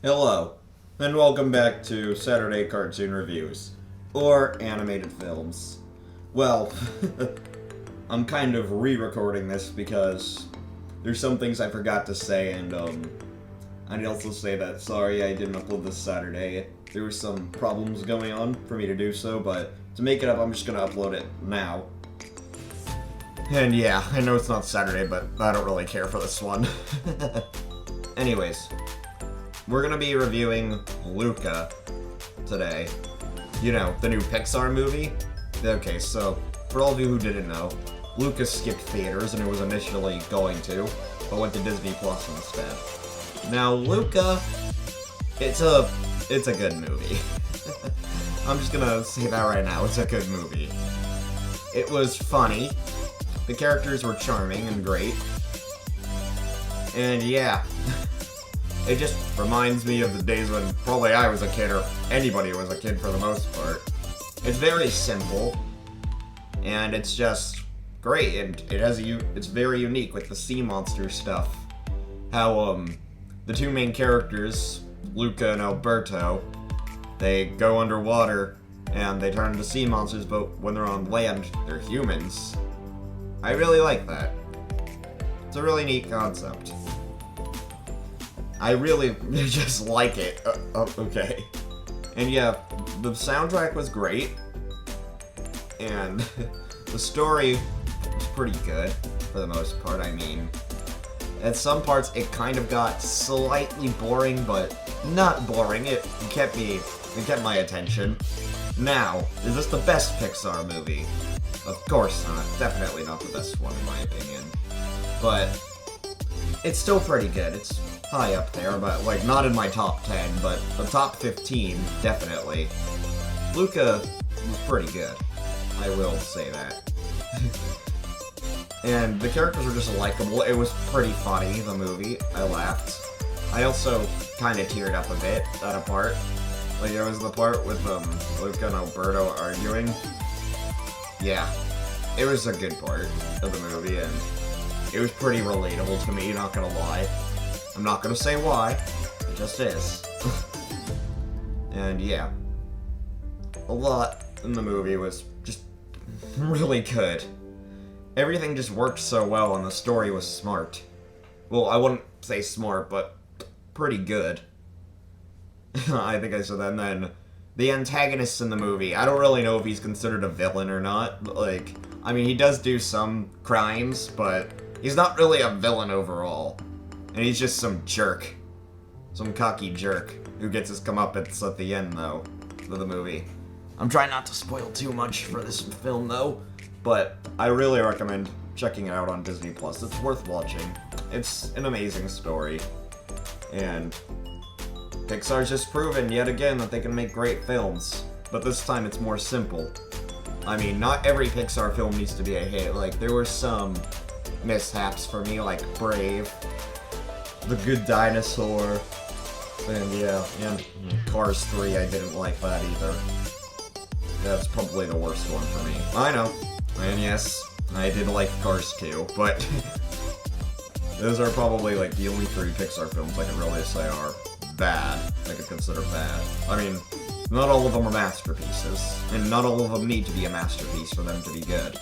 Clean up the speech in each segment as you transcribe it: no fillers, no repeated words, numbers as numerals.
Hello, and welcome back to Saturday Cartoon Reviews, or animated films. Well, I'm kind of re-recording this because there's some things I forgot to say, and I'd also say that sorry I didn't upload this Saturday. There were some problems going on for me to do so, but to make it up, I'm just gonna upload it now. And yeah, I know it's not Saturday, but I don't really care for this one. Anyways, we're gonna be reviewing Luca today. You know, the new Pixar movie. Okay, so, for all of you who didn't know, Luca skipped theaters and it was initially going to, but went to Disney Plus instead. Now, Luca, it's a good movie. I'm just gonna say that right now, it's a good movie. It was funny, the characters were charming and great, and yeah. It just reminds me of the days when probably I was a kid, or anybody was a kid for the most part. It's very simple, and it's just great, and it's very unique with the sea monster stuff. How, the two main characters, Luca and Alberto, they go underwater, and they turn into sea monsters, but when they're on land, they're humans. I really like that. It's a really neat concept. I really just like it. Okay. And yeah, the soundtrack was great. And the story was pretty good, for the most part, I mean. At some parts, it kind of got slightly boring, but not boring. It kept my attention. Now, is this the best Pixar movie? Of course not. Definitely not the best one, in my opinion. But it's still pretty good. It's high up there, but like not in my top 10, but the top 15, definitely. Luca was pretty good. I will say that. And the characters were just likable. It was pretty funny, the movie. I laughed. I also kind of teared up a bit at a part. Like, there was the part with Luca and Alberto arguing. Yeah, it was a good part of the movie, and it was pretty relatable to me, not gonna lie. I'm not gonna say why, it just is. And yeah, a lot in the movie was just really good. Everything just worked so well, and the story was smart. Well, I wouldn't say smart, but pretty good. I think I said that. And then the antagonist in the movie, I don't really know if he's considered a villain or not. Like, I mean, he does do some crimes, but he's not really a villain overall. And he's just some jerk. Some cocky jerk who gets his comeuppance at the end, though, of the movie. I'm trying not to spoil too much for this film, though, but I really recommend checking it out on Disney Plus. It's worth watching. It's an amazing story. And Pixar's just proven yet again that they can make great films. But this time it's more simple. I mean, not every Pixar film needs to be a hit. Like, there were some mishaps for me, like Brave, The Good Dinosaur, and yeah, and Cars 3, I didn't like that either. That's probably the worst one for me. I know. And yes, I did like Cars 2, but those are probably like the only 3 Pixar films I can really say are bad, I could consider bad. I mean, not all of them are masterpieces, and not all of them need to be a masterpiece for them to be good.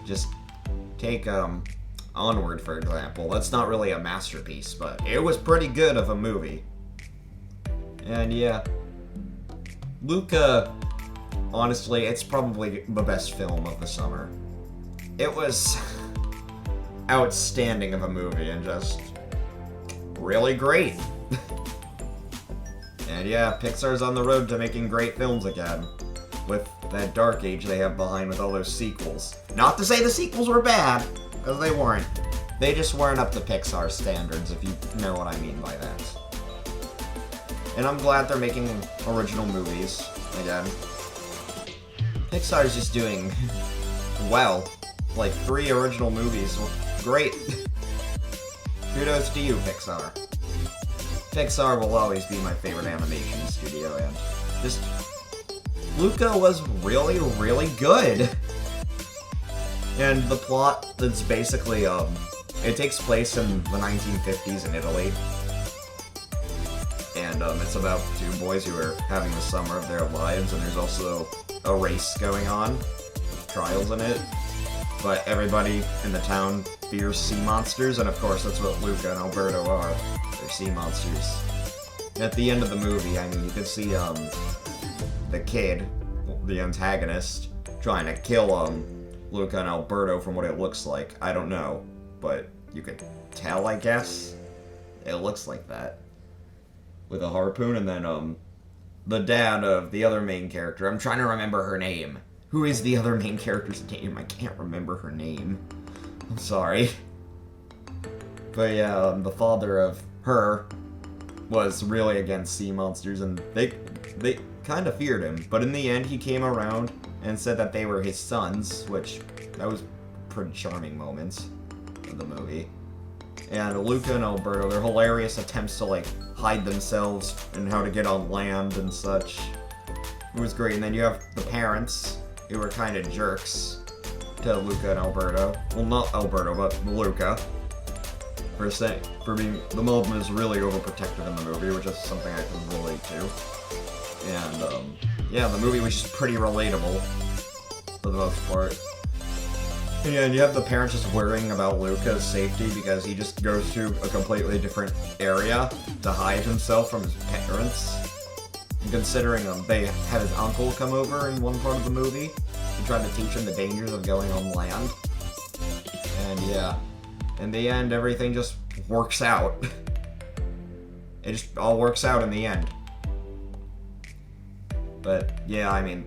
Just take, Onward, for example. That's not really a masterpiece, but it was pretty good of a movie. And yeah, Luca, honestly, it's probably the best film of the summer. It was outstanding of a movie and just really great. And yeah, Pixar's on the road to making great films again, with that dark age they have behind with all those sequels. Not to say the sequels were bad, because they weren't. They just weren't up to Pixar standards, if you know what I mean by that. And I'm glad they're making original movies again. Pixar's just doing well. Like, 3 original movies. Great. Kudos to you, Pixar. Pixar will always be my favorite animation studio, and just Luca was really, really good. And the plot, that's basically, it takes place in the 1950s in Italy. and it's about two boys who are having the summer of their lives, and there's also a race going on with trials in it. But everybody in the town fears sea monsters, and of course that's what Luca and Alberto are. They're sea monsters. And at the end of the movie, I mean, you can see the kid, the antagonist, trying to kill Luca and Alberto from what it looks like. I don't know, but you could tell, I guess. It looks like that. With a harpoon, and then the dad of the other main character. I'm trying to remember her name. Who is the other main character's name? I can't remember her name. I'm sorry. But yeah, the father of her was really against sea monsters, and they kind of feared him. But in the end, he came around and said that they were his sons, which that was pretty charming moments of the movie. And Luca and Alberto, their hilarious attempts to like hide themselves and how to get on land and such. It was great. And then you have the parents, who were kind of jerks to Luca and Alberto. Well, not Alberto, but Luca. For being, the mom is really overprotective in the movie, which is something I can relate to. And, yeah, the movie was just pretty relatable, for the most part. And you have the parents just worrying about Luca's safety because he just goes to a completely different area to hide himself from his parents. And considering they had his uncle come over in one part of the movie and tried to teach him the dangers of going on land. And yeah, in the end, everything just works out. It just all works out in the end. But yeah, I mean,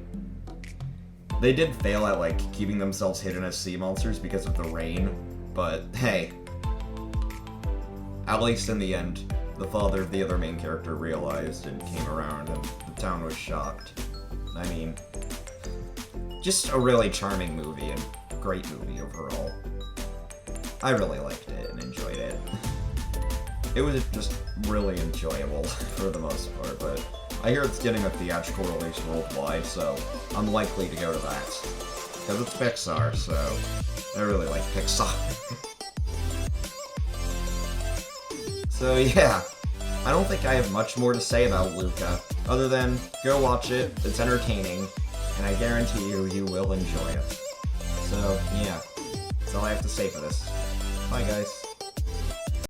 they did fail at like keeping themselves hidden as sea monsters because of the rain, but hey, at least in the end, the father of the other main character realized and came around, and the town was shocked. I mean, just a really charming movie and great movie overall. I really liked it and enjoyed it. It was just really enjoyable for the most part, but I hear it's getting a theatrical release worldwide, so I'm likely to go to that. Because it's Pixar, so I really like Pixar. So yeah, I don't think I have much more to say about Luca, other than go watch it, it's entertaining, and I guarantee you will enjoy it. So yeah, that's all I have to say for this. Bye guys.